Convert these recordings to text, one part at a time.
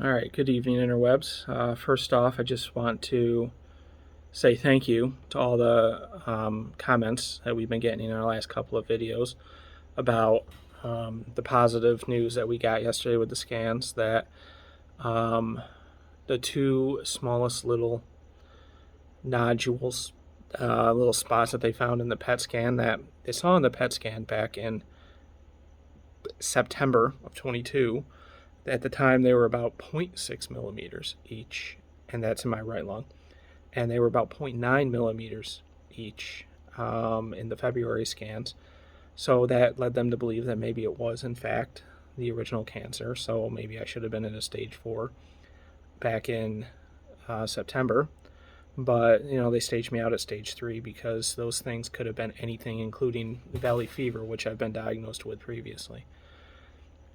All right, good evening, interwebs. First off, I just want to say thank you to all the comments that we've been getting in our last couple of videos about the positive news that we got yesterday with the scans that um, the two smallest little nodules, little spots that they found in the PET scan that they saw in the PET scan back in September of 22. At the time, they were about 0.6 millimeters each, and that's in my right lung. And they were about 0.9 millimeters each in the February scans. So that led them to believe that maybe it was, in fact, the original cancer. So maybe I should have been in a stage 4 back in September. But, they staged me out at stage 3 because those things could have been anything, including valley fever, which I've been diagnosed with previously.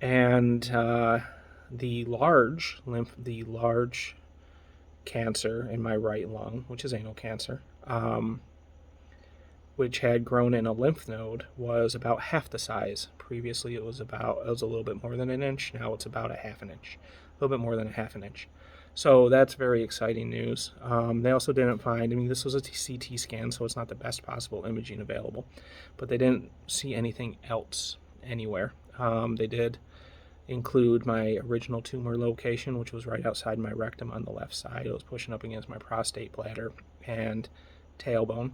And the large cancer in my right lung, which is anal cancer, which had grown in a lymph node, was about half the size. Previously, it was a little bit more than an inch. Now it's about a half an inch, a little bit more than a half an inch. So that's very exciting news. They also didn't find, this was a CT scan, so it's not the best possible imaging available, but they didn't see anything else anywhere. They did include my original tumor location, which was right outside my rectum on the left side. It was pushing up against my prostate bladder and tailbone,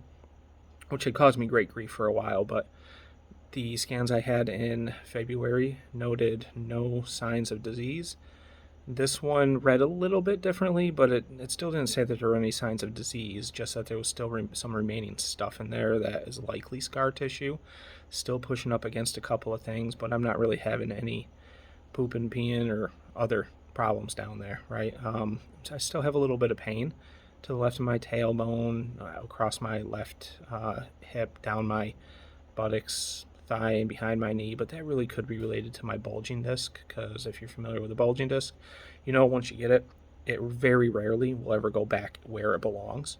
which had caused me great grief for a while, but the scans I had in February noted no signs of disease. This one read a little bit differently, but it still didn't say that there were any signs of disease, just that there was still some remaining stuff in there that is likely scar tissue. Still pushing up against a couple of things, but I'm not really having any pooping, peeing, or other problems down there, right? So I still have a little bit of pain to the left of my tailbone, across my left hip, down my buttocks, thigh, and behind my knee, but that really could be related to my bulging disc, because if you're familiar with a bulging disc, once you get it, it very rarely will ever go back where it belongs.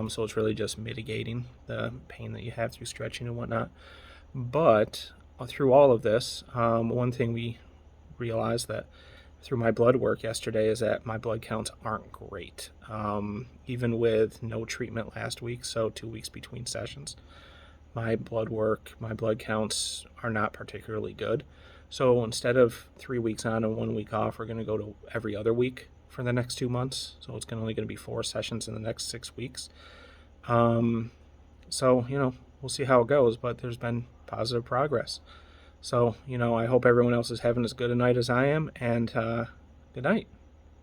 So it's really just mitigating the pain that you have through stretching and whatnot. But through all of this, one thing we realized that through my blood work yesterday is that my blood counts aren't great, even with no treatment last week, so 2 weeks between sessions. My blood counts are not particularly good. So instead of 3 weeks on and 1 week off, we're going to go to every other week for the next 2 months. So it's only going to be 4 sessions in the next 6 weeks. So we'll see how it goes, but there's been positive progress. So, I hope everyone else is having as good a night as I am, and good night.